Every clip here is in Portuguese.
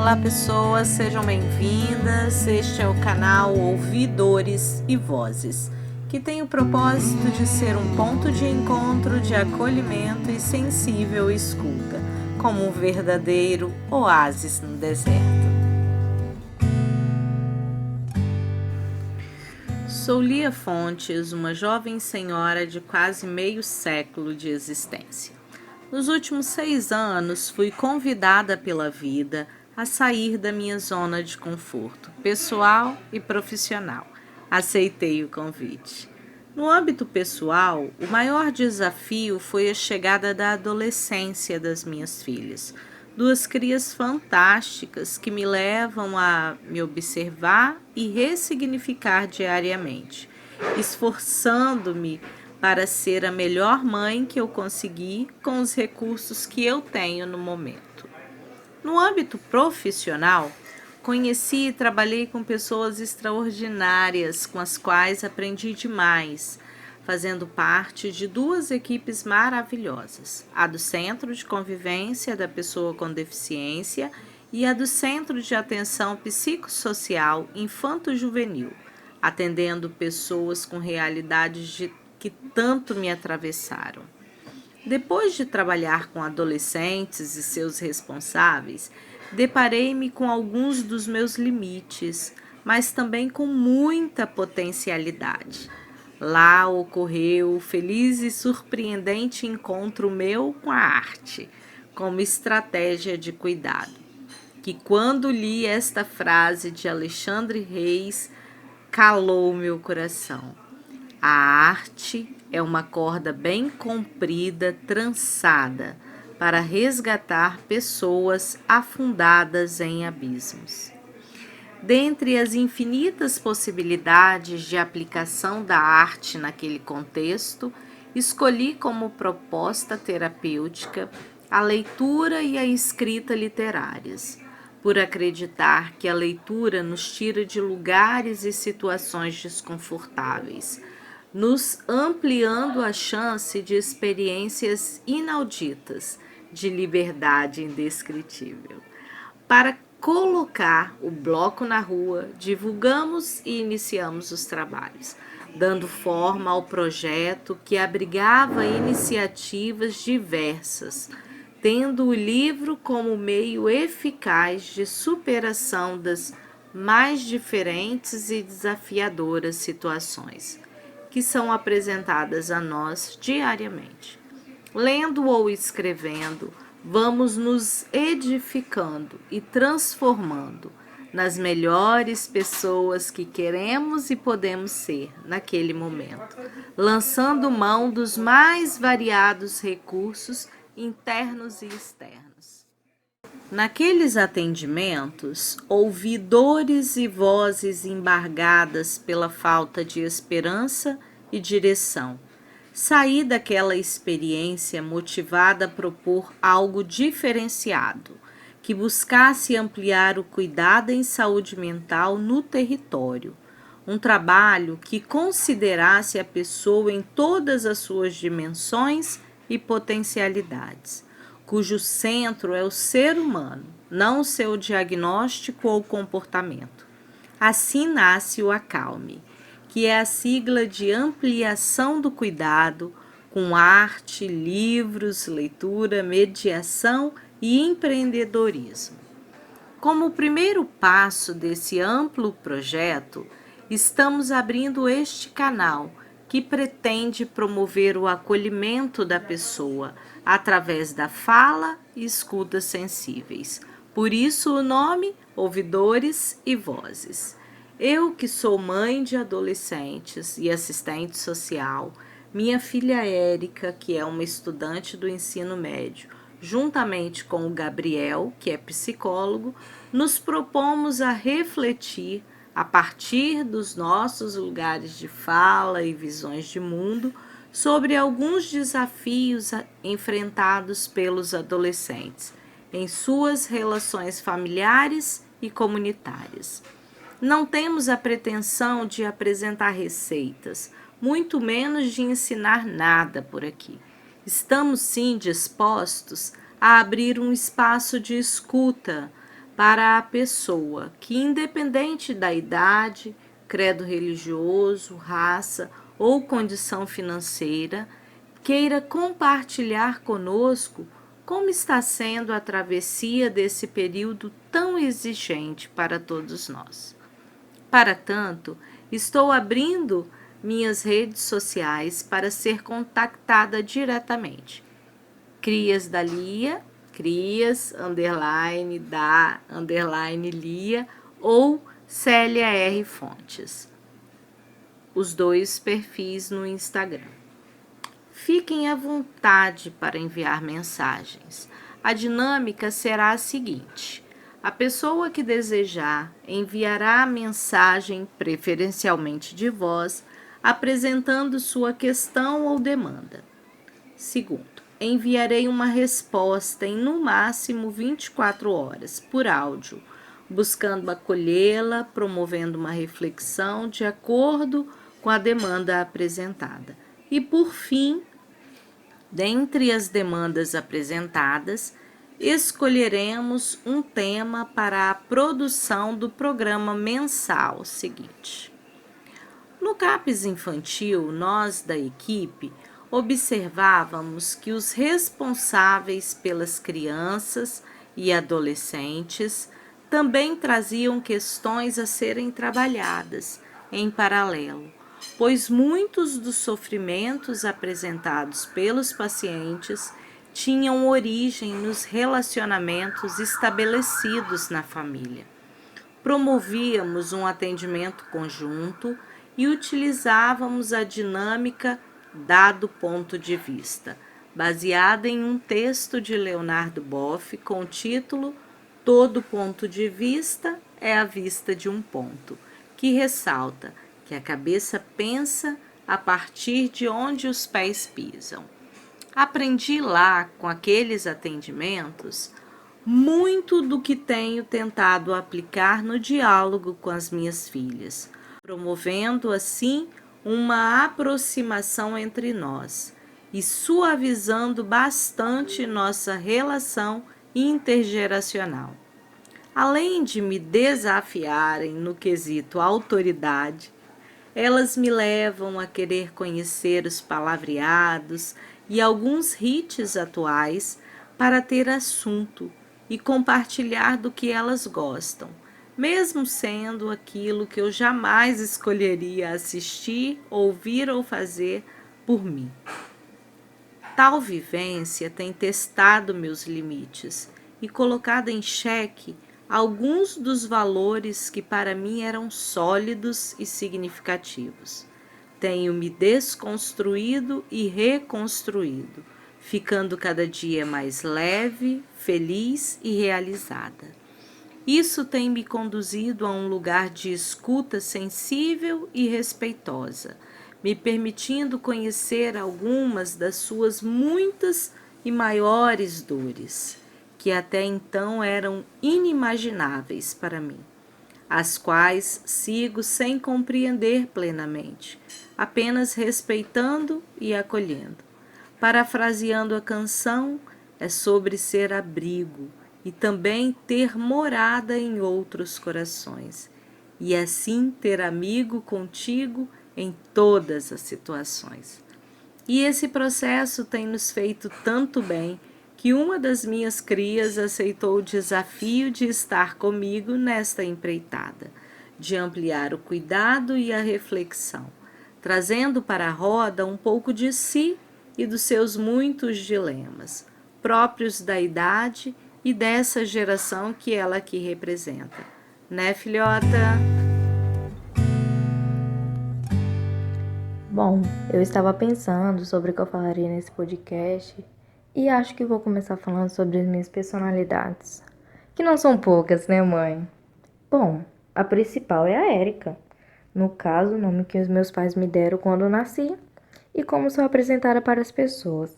Olá pessoas, sejam bem-vindas. Este é o canal Ouvidores e Vozes, que tem o propósito de ser um ponto de encontro, de acolhimento e sensível escuta, como um verdadeiro oásis no deserto. Sou Lia Fontes, uma jovem senhora de quase meio século de existência. Nos últimos 6 anos, fui convidada pela vida a sair da minha zona de conforto pessoal e profissional. Aceitei o convite. No âmbito pessoal, o maior desafio foi a chegada da adolescência das minhas filhas. 2 crias fantásticas que me levam a me observar e ressignificar diariamente, esforçando-me para ser a melhor mãe que eu consegui com os recursos que eu tenho no momento. No âmbito profissional, conheci e trabalhei com pessoas extraordinárias com as quais aprendi demais, fazendo parte de 2 equipes maravilhosas, a do Centro de Convivência da Pessoa com Deficiência e a do Centro de Atenção Psicossocial Infanto-Juvenil, atendendo pessoas com realidades que tanto me atravessaram. Depois de trabalhar com adolescentes e seus responsáveis, deparei-me com alguns dos meus limites, mas também com muita potencialidade. Lá ocorreu o feliz e surpreendente encontro meu com a arte, como estratégia de cuidado, que quando li esta frase de Alexandre Reis, calou meu coração. A arte é uma corda bem comprida, trançada, para resgatar pessoas afundadas em abismos. Dentre as infinitas possibilidades de aplicação da arte naquele contexto, escolhi como proposta terapêutica a leitura e a escrita literárias, por acreditar que a leitura nos tira de lugares e situações desconfortáveis, nos ampliando a chance de experiências inauditas, de liberdade indescritível. Para colocar o bloco na rua, divulgamos e iniciamos os trabalhos, dando forma ao projeto que abrigava iniciativas diversas, tendo o livro como meio eficaz de superação das mais diferentes e desafiadoras situações que são apresentadas a nós diariamente. Lendo ou escrevendo, vamos nos edificando e transformando nas melhores pessoas que queremos e podemos ser naquele momento, lançando mão dos mais variados recursos internos e externos. Naqueles atendimentos, ouvi dores e vozes embargadas pela falta de esperança e direção. Saí daquela experiência motivada a propor algo diferenciado, que buscasse ampliar o cuidado em saúde mental no território. Um trabalho que considerasse a pessoa em todas as suas dimensões e potencialidades, cujo centro é o ser humano, não o seu diagnóstico ou comportamento. Assim nasce o Acalme, que é a sigla de ampliação do cuidado com arte, livros, leitura, mediação e empreendedorismo. Como primeiro passo desse amplo projeto, estamos abrindo este canal que pretende promover o acolhimento da pessoa através da fala e escuta sensíveis. Por isso o nome Ouvidores e Vozes. Eu, que sou mãe de adolescentes e assistente social, minha filha Érica, que é uma estudante do ensino médio, juntamente com o Gabriel, que é psicólogo, nos propomos a refletir, a partir dos nossos lugares de fala e visões de mundo, sobre alguns desafios enfrentados pelos adolescentes em suas relações familiares e comunitárias. Não temos a pretensão de apresentar receitas, muito menos de ensinar nada por aqui. Estamos sim dispostos a abrir um espaço de escuta para a pessoa que, independente da idade, credo religioso, raça ou condição financeira, queira compartilhar conosco como está sendo a travessia desse período tão exigente para todos nós. Para tanto, estou abrindo minhas redes sociais para ser contactada diretamente. Crias da Lia, Crias, Lia ou Célia R. Fontes. Os dois perfis no Instagram. Fiquem à vontade para enviar mensagens. A dinâmica será a seguinte: a pessoa que desejar enviará a mensagem, preferencialmente de voz, apresentando sua questão ou demanda. Segundo, enviarei uma resposta em no máximo 24 horas, por áudio, buscando acolhê-la, promovendo uma reflexão de acordo com a demanda apresentada. E, por fim, dentre as demandas apresentadas, escolheremos um tema para a produção do programa mensal seguinte. No CAPES infantil, nós da equipe observávamos que os responsáveis pelas crianças e adolescentes também traziam questões a serem trabalhadas em paralelo, pois muitos dos sofrimentos apresentados pelos pacientes tinham origem nos relacionamentos estabelecidos na família. Promovíamos um atendimento conjunto e utilizávamos a dinâmica dado ponto de vista, baseada em um texto de Leonardo Boff com o título Todo ponto de vista é a vista de um ponto, que ressalta que a cabeça pensa a partir de onde os pés pisam. Aprendi lá, com aqueles atendimentos, muito do que tenho tentado aplicar no diálogo com as minhas filhas, promovendo assim uma aproximação entre nós e suavizando bastante nossa relação intergeracional. Além de me desafiarem no quesito autoridade, elas me levam a querer conhecer os palavreados e alguns hits atuais para ter assunto e compartilhar do que elas gostam, mesmo sendo aquilo que eu jamais escolheria assistir, ouvir ou fazer por mim. Tal vivência tem testado meus limites e colocado em xeque alguns dos valores que para mim eram sólidos e significativos. Tenho me desconstruído e reconstruído, ficando cada dia mais leve, feliz e realizada. Isso tem me conduzido a um lugar de escuta sensível e respeitosa, me permitindo conhecer algumas das suas muitas e maiores dores, que até então eram inimagináveis para mim, as quais sigo sem compreender plenamente, apenas respeitando e acolhendo. Parafraseando a canção, é sobre ser abrigo e também ter morada em outros corações, e assim ter amigo contigo em todas as situações. E esse processo tem nos feito tanto bem que uma das minhas crias aceitou o desafio de estar comigo nesta empreitada, de ampliar o cuidado e a reflexão, trazendo para a roda um pouco de si e dos seus muitos dilemas, próprios da idade e dessa geração que ela aqui representa. Né, filhota? Bom, eu estava pensando sobre o que eu falaria nesse podcast e acho que vou começar falando sobre as minhas personalidades, que não são poucas, né, mãe? Bom, a principal é a Érica, no caso, o nome que os meus pais me deram quando eu nasci e como sou apresentada para as pessoas.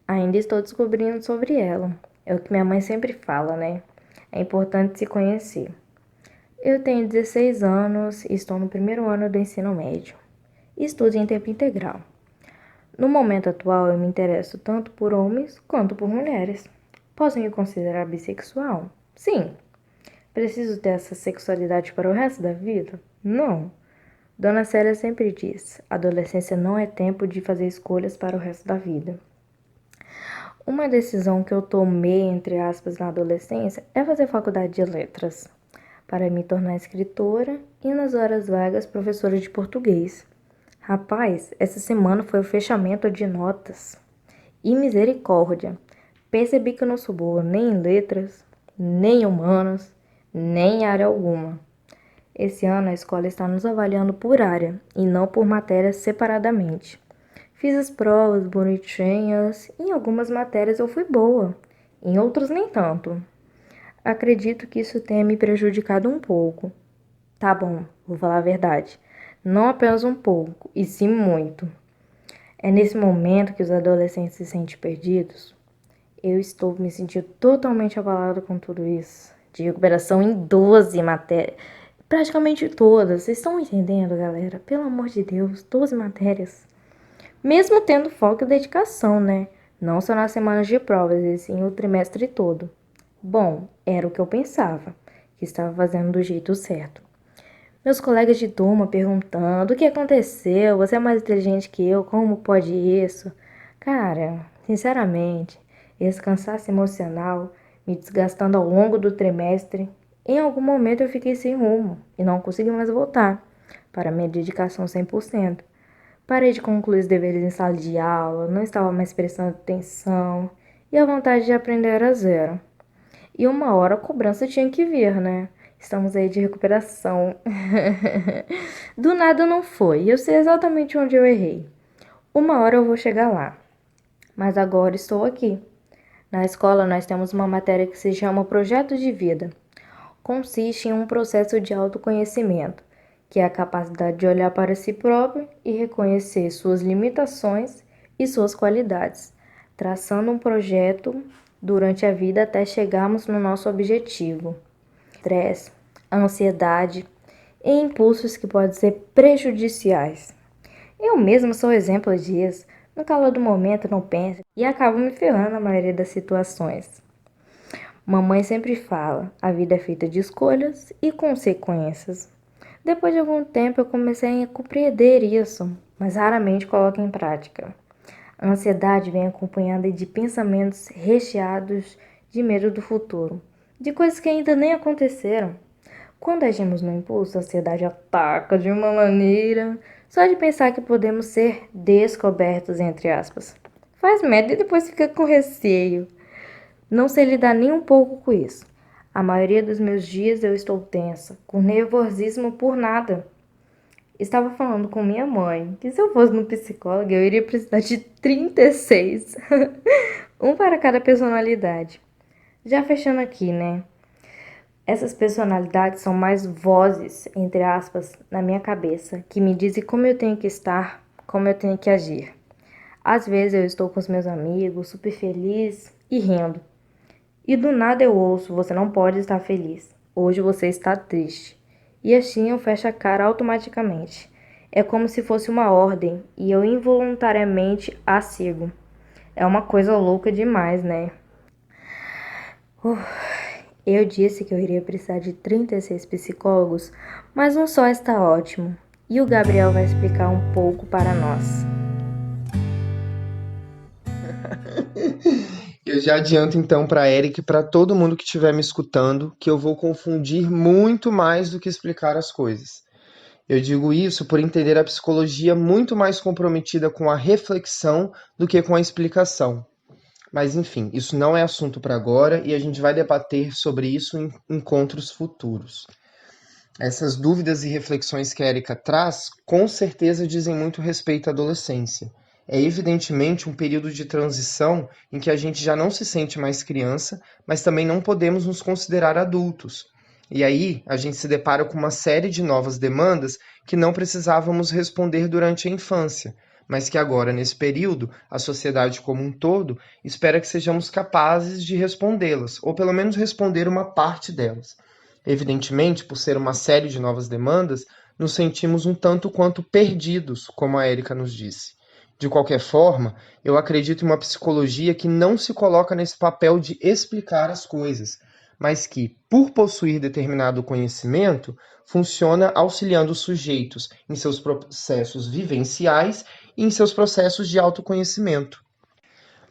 Ainda estou descobrindo sobre ela, é o que minha mãe sempre fala, né? É importante se conhecer. Eu tenho 16 anos e estou no primeiro ano do ensino médio. Estudo em tempo integral. No momento atual, eu me interesso tanto por homens quanto por mulheres. Posso me considerar bissexual? Sim. Preciso ter essa sexualidade para o resto da vida? Não. Dona Célia sempre diz: adolescência não é tempo de fazer escolhas para o resto da vida. Uma decisão que eu tomei, entre aspas, na adolescência é fazer faculdade de letras, para me tornar escritora e, nas horas vagas, professora de português. Rapaz, essa semana foi o fechamento de notas. E misericórdia, percebi que eu não sou boa nem em letras, nem em humanas, nem em área alguma. Esse ano a escola está nos avaliando por área e não por matérias separadamente. Fiz as provas bonitinhas, em algumas matérias eu fui boa, em outras nem tanto. Acredito que isso tenha me prejudicado um pouco. Tá bom, vou falar a verdade. Não apenas um pouco, e sim muito. É nesse momento que os adolescentes se sentem perdidos. Eu estou me sentindo totalmente abalada com tudo isso. De recuperação em 12 matérias. Praticamente todas. Vocês estão entendendo, galera? Pelo amor de Deus, 12 matérias. Mesmo tendo foco e dedicação, né? Não só nas semanas de provas, e sim o trimestre todo. Bom, era o que eu pensava, que estava fazendo do jeito certo. Meus colegas de turma perguntando: o que aconteceu? Você é mais inteligente que eu, como pode isso? Cara, sinceramente, esse cansaço emocional me desgastando ao longo do trimestre, em algum momento eu fiquei sem rumo e não consegui mais voltar para minha dedicação 100%. Parei de concluir os deveres em sala de aula, não estava mais prestando atenção e a vontade de aprender era zero. E uma hora a cobrança tinha que vir, né? Estamos aí de recuperação. Do nada não foi, e eu sei exatamente onde eu errei. Uma hora eu vou chegar lá. Mas agora estou aqui. Na escola nós temos uma matéria que se chama Projeto de Vida. Consiste em um processo de autoconhecimento, que é a capacidade de olhar para si próprio e reconhecer suas limitações e suas qualidades, traçando um projeto durante a vida até chegarmos no nosso objetivo. Estresse, ansiedade e impulsos que podem ser prejudiciais. Eu mesma sou exemplo disso. No calor do momento não penso e acabo me ferrando na maioria das situações. Mamãe sempre fala, a vida é feita de escolhas e consequências. Depois de algum tempo eu comecei a compreender isso, mas raramente coloco em prática. A ansiedade vem acompanhada de pensamentos recheados de medo do futuro, de coisas que ainda nem aconteceram. Quando agimos no impulso, a ansiedade ataca de uma maneira só de pensar que podemos ser descobertos, entre aspas. Faz medo e depois fica com receio. Não sei lidar nem um pouco com isso. A maioria dos meus dias eu estou tensa, com nervosismo por nada. Estava falando com minha mãe que se eu fosse no psicólogo eu iria precisar de 36. Um para cada personalidade. Já fechando aqui, né? Essas personalidades são mais vozes, entre aspas, na minha cabeça, que me dizem como eu tenho que estar, como eu tenho que agir. Às vezes eu estou com os meus amigos, super feliz e rindo. E do nada eu ouço: você não pode estar feliz. Hoje você está triste. E assim eu fecho a cara automaticamente. É como se fosse uma ordem e eu involuntariamente a sigo. É uma coisa louca demais, né? Eu disse que eu iria precisar de 36 psicólogos, mas um só está ótimo. E o Gabriel vai explicar um pouco para nós. Eu já adianto então para Eric e para todo mundo que estiver me escutando que eu vou confundir muito mais do que explicar as coisas. Eu digo isso por entender a psicologia muito mais comprometida com a reflexão do que com a explicação. Mas enfim, isso não é assunto para agora e a gente vai debater sobre isso em encontros futuros. Essas dúvidas e reflexões que a Erika traz, com certeza dizem muito respeito à adolescência. É evidentemente um período de transição em que a gente já não se sente mais criança, mas também não podemos nos considerar adultos. E aí a gente se depara com uma série de novas demandas que não precisávamos responder durante a infância, mas que agora, nesse período, a sociedade como um todo espera que sejamos capazes de respondê-las, ou pelo menos responder uma parte delas. Evidentemente, por ser uma série de novas demandas, nos sentimos um tanto quanto perdidos, como a Erika nos disse. De qualquer forma, eu acredito em uma psicologia que não se coloca nesse papel de explicar as coisas, mas que, por possuir determinado conhecimento, funciona auxiliando os sujeitos em seus processos vivenciais e em seus processos de autoconhecimento.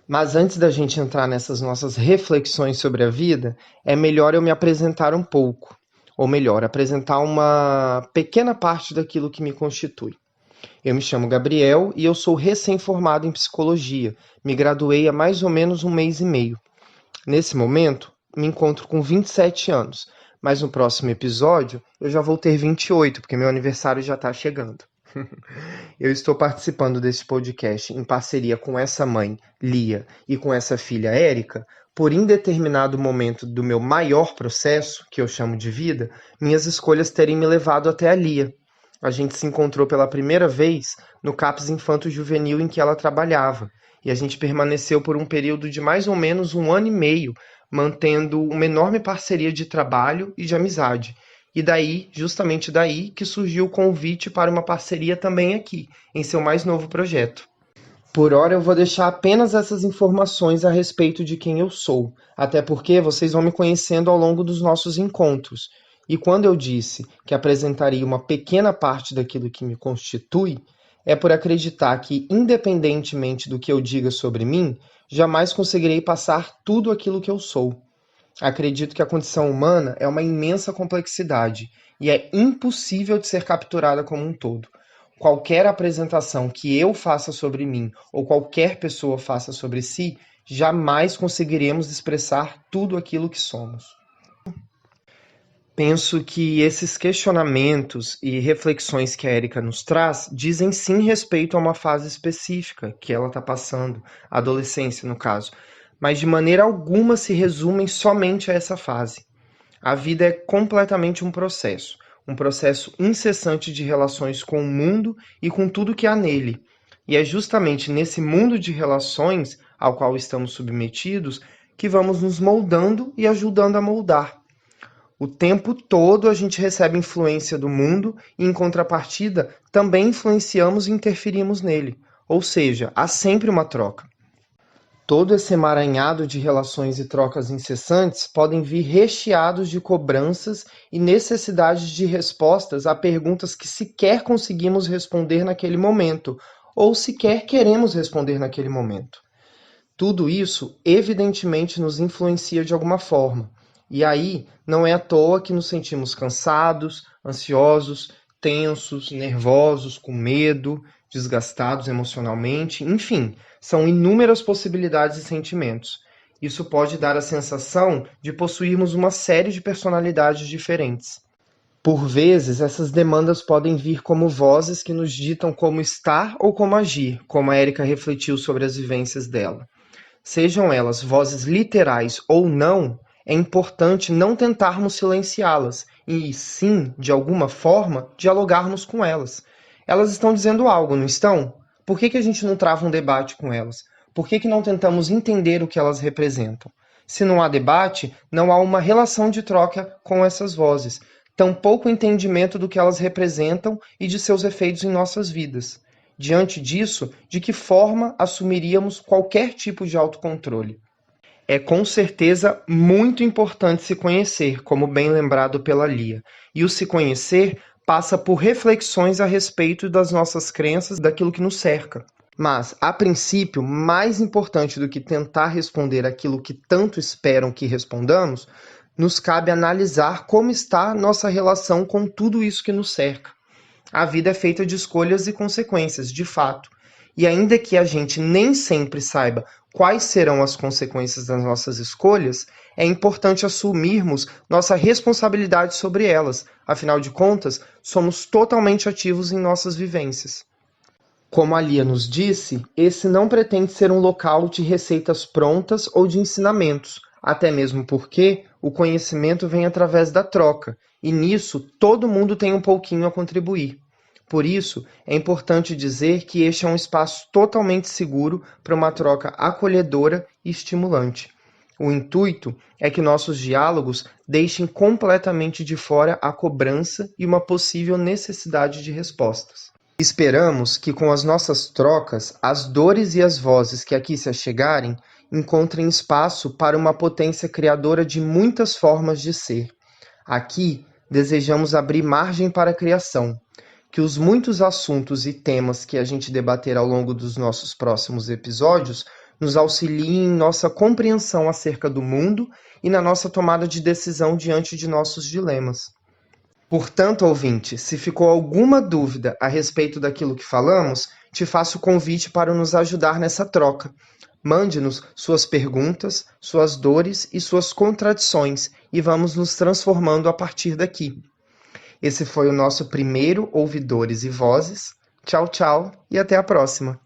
Mas antes da gente entrar nessas nossas reflexões sobre a vida, é melhor eu me apresentar um pouco, ou melhor, apresentar uma pequena parte daquilo que me constitui. Eu me chamo Gabriel e eu sou recém-formado em psicologia. Me graduei há mais ou menos 1 mês e meio. Nesse momento, me encontro com 27 anos, mas no próximo episódio eu já vou ter 28, porque meu aniversário já está chegando. Eu estou participando desse podcast em parceria com essa mãe, Lia, e com essa filha, Érica, por indeterminado momento do meu maior processo, que eu chamo de vida, minhas escolhas terem me levado até a Lia. A gente se encontrou pela primeira vez no CAPS Infanto Juvenil em que ela trabalhava, e a gente permaneceu por um período de mais ou menos 1 ano e meio, mantendo uma enorme parceria de trabalho e de amizade. E daí, justamente daí, que surgiu o convite para uma parceria também aqui, em seu mais novo projeto. Por hora eu vou deixar apenas essas informações a respeito de quem eu sou, até porque vocês vão me conhecendo ao longo dos nossos encontros. E quando eu disse que apresentaria uma pequena parte daquilo que me constitui, é por acreditar que, independentemente do que eu diga sobre mim, jamais conseguirei passar tudo aquilo que eu sou. Acredito que a condição humana é uma imensa complexidade e é impossível de ser capturada como um todo. Qualquer apresentação que eu faça sobre mim ou qualquer pessoa faça sobre si, jamais conseguiremos expressar tudo aquilo que somos. Penso que esses questionamentos e reflexões que a Érica nos traz dizem sim respeito a uma fase específica que ela está passando, a adolescência no caso, mas de maneira alguma se resumem somente a essa fase. A vida é completamente um processo incessante de relações com o mundo e com tudo que há nele. E é justamente nesse mundo de relações ao qual estamos submetidos que vamos nos moldando e ajudando a moldar. O tempo todo a gente recebe influência do mundo e, em contrapartida, também influenciamos e interferimos nele. Ou seja, há sempre uma troca. Todo esse emaranhado de relações e trocas incessantes podem vir recheados de cobranças e necessidades de respostas a perguntas que sequer conseguimos responder naquele momento, ou sequer queremos responder naquele momento. Tudo isso, evidentemente, nos influencia de alguma forma. E aí, não é à toa que nos sentimos cansados, ansiosos, tensos, nervosos, com medo, desgastados emocionalmente, enfim, são inúmeras possibilidades e sentimentos. Isso pode dar a sensação de possuirmos uma série de personalidades diferentes. Por vezes, essas demandas podem vir como vozes que nos ditam como estar ou como agir, como a Érica refletiu sobre as vivências dela. Sejam elas vozes literais ou não, é importante não tentarmos silenciá-las e, sim, de alguma forma, dialogarmos com elas. Elas estão dizendo algo, não estão? Por que a gente não trava um debate com elas? Por que não tentamos entender o que elas representam? Se não há debate, não há uma relação de troca com essas vozes, tampouco entendimento do que elas representam e de seus efeitos em nossas vidas. Diante disso, de que forma assumiríamos qualquer tipo de autocontrole? É com certeza muito importante se conhecer, como bem lembrado pela Lia. E o se conhecer passa por reflexões a respeito das nossas crenças, daquilo que nos cerca. Mas, a princípio, mais importante do que tentar responder aquilo que tanto esperam que respondamos, nos cabe analisar como está nossa relação com tudo isso que nos cerca. A vida é feita de escolhas e consequências, de fato. E ainda que a gente nem sempre saiba quais serão as consequências das nossas escolhas, é importante assumirmos nossa responsabilidade sobre elas. Afinal de contas, somos totalmente ativos em nossas vivências. Como a Lia nos disse, esse não pretende ser um local de receitas prontas ou de ensinamentos, até mesmo porque o conhecimento vem através da troca, e nisso todo mundo tem um pouquinho a contribuir. Por isso, é importante dizer que este é um espaço totalmente seguro para uma troca acolhedora e estimulante. O intuito é que nossos diálogos deixem completamente de fora a cobrança e uma possível necessidade de respostas. Esperamos que com as nossas trocas, as dores e as vozes que aqui se achegarem encontrem espaço para uma potência criadora de muitas formas de ser. Aqui, desejamos abrir margem para a criação, que os muitos assuntos e temas que a gente debater ao longo dos nossos próximos episódios nos auxiliem em nossa compreensão acerca do mundo e na nossa tomada de decisão diante de nossos dilemas. Portanto, ouvinte, se ficou alguma dúvida a respeito daquilo que falamos, te faço o convite para nos ajudar nessa troca. Mande-nos suas perguntas, suas dores e suas contradições e vamos nos transformando a partir daqui. Esse foi o nosso primeiro Ouvidores e Vozes. Tchau, tchau e até a próxima.